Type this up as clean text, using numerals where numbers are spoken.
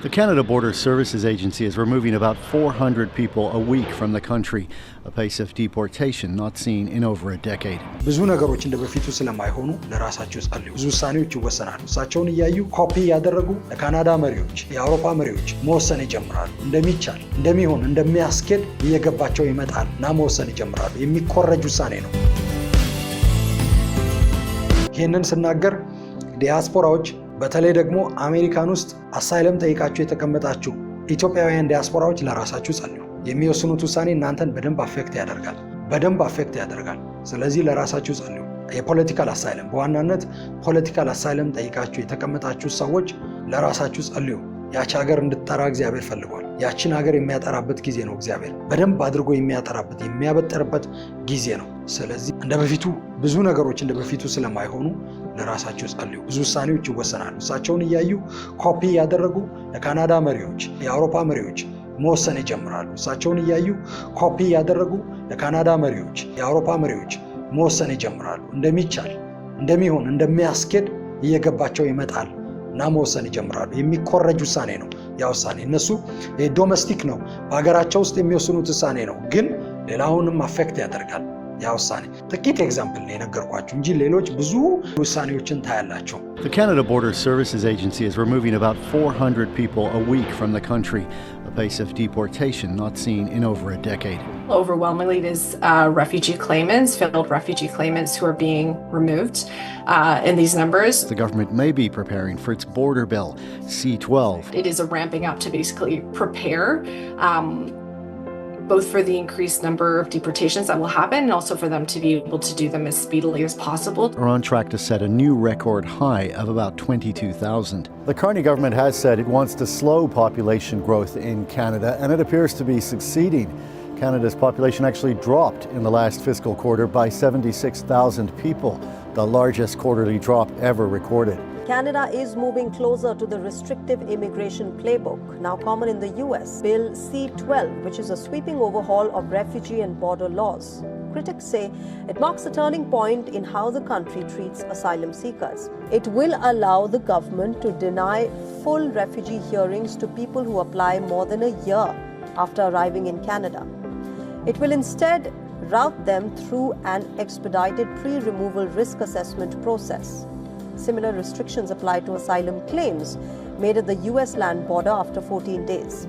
The Canada Border Services Agency is removing about 400 people a week from the country, a pace of deportation not seen in over a decade. ብዙ ነገሮች እንደበፊቱ ስለማይሆኑ ለራሳቸው ጸልዩ። ብዙ ውሳኔዎች ይወሰናሉ። እሳቸውን እያዩ ኮፒ ያደረጉ ለካናዳ መሪዎች፣ የአውሮፓ መሪዎች መወሰን ይጀምራሉ። እንደሚቻል፣ እንደሚሆን፣ እንደሚያስኬድ እየገባቸው ይመጣል እና መወሰን ይጀምራሉ። የሚኮረጅ ውሳኔ ነው። ይህንን ስናገር ዲያስፖራዎች በተለይ ደግሞ አሜሪካን ውስጥ አሳይለም ጠይቃችሁ የተቀመጣችሁ ኢትዮጵያውያን ዲያስፖራዎች ለራሳችሁ ጸልዩ። የሚወስኑት ውሳኔ እናንተን በደንብ አፌክት ያደርጋል። ስለዚህ ለራሳችሁ ጸልዩ። የፖለቲካል አሳይለም በዋናነት ፖለቲካል አሳይለም ጠይቃችሁ የተቀመጣችሁ ሰዎች ለራሳችሁ ጸልዩ። ያቺ ሀገር እንድትጠራ እግዚአብሔር ፈልጓል። ያቺን ሀገር የሚያጠራበት ጊዜ ነው። እግዚአብሔር በደንብ አድርጎ የሚያጠራበት የሚያበጠርበት ጊዜ ነው። ስለዚህ እንደበፊቱ ብዙ ነገሮች እንደበፊቱ ስለማይሆኑ ለራሳቸው ጸልዩ። ብዙ ውሳኔዎች ይወሰናሉ። እሳቸውን እያዩ ኮፒ ያደረጉ ለካናዳ መሪዎች፣ የአውሮፓ መሪዎች መወሰን ይጀምራሉ። እሳቸውን እያዩ ኮፒ ያደረጉ ለካናዳ መሪዎች፣ የአውሮፓ መሪዎች መወሰን ይጀምራሉ። እንደሚቻል፣ እንደሚሆን፣ እንደሚያስኬድ እየገባቸው ይመጣል እና መወሰን ይጀምራሉ። የሚኮረጅ ውሳኔ ነው። ያ ውሳኔ እነሱ ዶሜስቲክ ነው፣ በሀገራቸው ውስጥ የሚወስኑት ውሳኔ ነው፣ ግን ሌላውንም አፌክት ያደርጋል። ያ ውሳኔ ጥቂት ኤግዛምፕል ነው የነገርኳችሁ እንጂ ሌሎች ብዙ ውሳኔዎችን ታያላችሁ። The Canada Border Services Agency is removing about 400 people a week from the country, a pace of deportation not seen in over a decade. Overwhelmingly, it is refugee claimants, failed refugee claimants who are being removed in these numbers. The government may be preparing for its border bill, C-12. It is a ramping up to basically prepare both for the increased number of deportations that will happen and also for them to be able to do them as speedily as possible. Are on track to set a new record high of about 22,000. The Carney government has said it wants to slow population growth in Canada, and it appears to be succeeding. Canada's population actually dropped in the last fiscal quarter by 76,000 people, the largest quarterly drop ever recorded. Canada is moving closer to the restrictive immigration playbook, now common in the US, Bill C-12, which is a sweeping overhaul of refugee and border laws. Critics say it marks a turning point in how the country treats asylum seekers. It will allow the government to deny full refugee hearings to people who apply more than a year after arriving in Canada. It will instead route them through an expedited pre-removal risk assessment process. Similar restrictions apply to asylum claims made at the US land border after 14 days.